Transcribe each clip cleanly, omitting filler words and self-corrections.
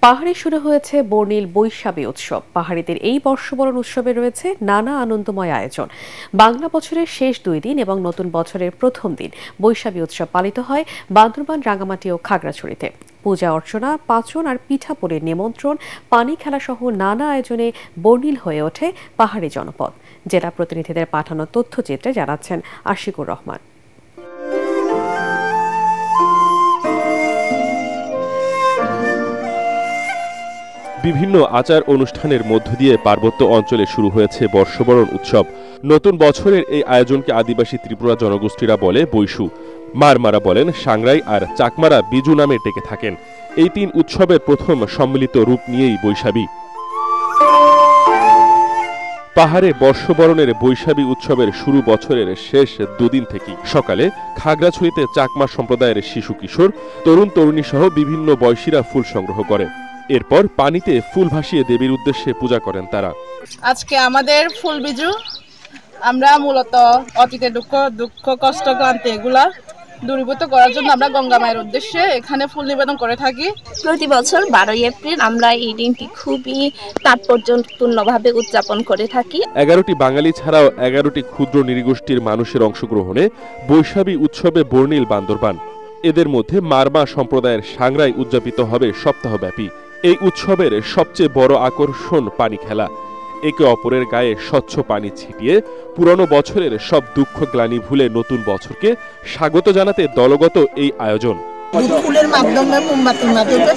পাহাড়ে শুরু হয়েছে বর্ণিল বৈশাখী উৎসব। পাহাড়িদের এই বর্ষবরণ উৎসবে রয়েছে নানা আনন্দময় আয়োজন। বাংলা বছরের শেষ 2 দিন এবং নতুন বছরের প্রথম দিন বৈশাখী উৎসব পালিত হয় বান্দরবান, রাঙামাটি ও খাগড়াছড়িতে। পূজা অর্চনা, পাচন আর পিঠাপুলির নিমন্ত্রণ, পানি খেলা সহ নানা আয়োজনে বর্ণিল হয়ে ওঠে পাহাড়ি জনপদ। জেলা প্রতিনিধিদের পাঠানো তথ্যচিত্রে জানাচ্ছেন আশিকুর রহমান। বিভিন্ন আচার অনুষ্ঠানের মধ্য দিয়ে পার্বত্য অঞ্চলে শুরু হয়েছে বর্ষবরণ উৎসব। নতুন বছরের এই আয়োজনকে আদিবাসী ত্রিপুরা জনগোষ্ঠীরা বলে বৈশু, মারমারা বলেন সাংরাই আর চাকমারা বিজু নামে ডেকে থাকেন। এই 3 উৎসবের প্রথম সম্মিলিত রূপ নিয়েই বৈশাখী। পাহাড়ে বর্ষবরণের বৈশাখী উৎসবের শুরু বছরের শেষ 2 দিন থেকেই। সকালে খাগড়াছড়িতে চাকমা সম্প্রদায়ের শিশু কিশোর, তরুণ তরুণী সহ বিভিন্ন বয়সীরা ফুল সংগ্রহ করে। এরপর পানিতে ফুল ভাসিয়ে দেবীর উদ্দেশ্যে পূজা করেন তারা। আজকে আমাদের ফুল বিজু। আমরা মূলত অতীতে দুঃখ কষ্ট ক্লান্তি এগুলা দূরীভূত করার জন্য আমরা গঙ্গা মায়ের উদ্দেশ্যে এখানে ফুল নিবেদন করে থাকি। প্রতি বছর 12ই এপ্রিল আমরা এই দিনটি খুবই তাৎপর্যপূর্ণভাবে উদযাপন করে থাকি। 11টি বাঙালি ছাড়াও 11টি ক্ষুদ্র নৃগোষ্ঠীর মানুষের অংশগ্রহণে বৈশাখী উৎসবে বর্ণিল বান্দরবান। এদের মধ্যে মারমা সম্প্রদায়ের সাংরাই উদযাপিত হবে সপ্তাহব্যাপী। এই উৎসবের সবচেয়ে বড় আকর্ষণ পানি খেলা। একে অপরের গায়ে স্বচ্ছ পানি ছিটিয়ে পুরনো বছরের সব দুঃখ গ্লানি ভুলে নতুন বছরকে স্বাগত জানাতে দলগত এই আয়োজন। ফুলের মাধ্যমে, মোমবাতির মাধ্যমে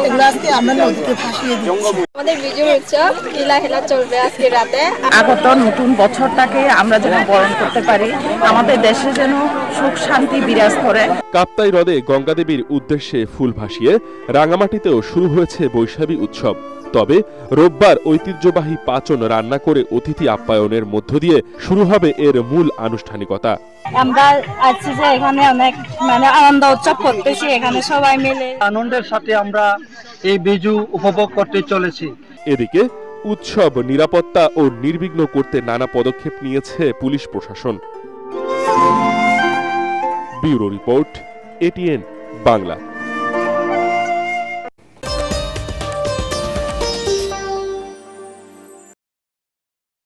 এগুলো আজকে আমরা নদীতে ভাসিয়ে দিচ্ছি। আমাদের বিজু উৎসব খেলা চলবে আজকে রাতে। আগত নতুন বছরটাকে আমরা যেন বরণ করতে পারি, আমাদের দেশে যেন সুখ শান্তি বিরাজ করে। কাপ্তাই হ্রদে গঙ্গাদেবীর উদ্দেশ্যে ফুল ভাসিয়ে রাঙামাটিতেও শুরু হয়েছে বৈশাখী উৎসব। তবে রোববার ঐতিহ্যবাহী পাচন রান্না করে অতিথি আপ্যায়নের মধ্য দিয়ে শুরু হবে এর মূল আনুষ্ঠানিকতা। আমরা আছি যে এখানে অনেক আনন্দ উৎসব করতেছি, এখানে সবাই মিলে আনন্দের সাথে আমরা এই বিজু উপভোগ করতে চলেছি। এদিকে উৎসব নিরাপত্তা ও নির্বিঘ্ন করতে নানা পদক্ষেপ নিয়েছে পুলিশ প্রশাসন। Bureau report, ATN Bangla.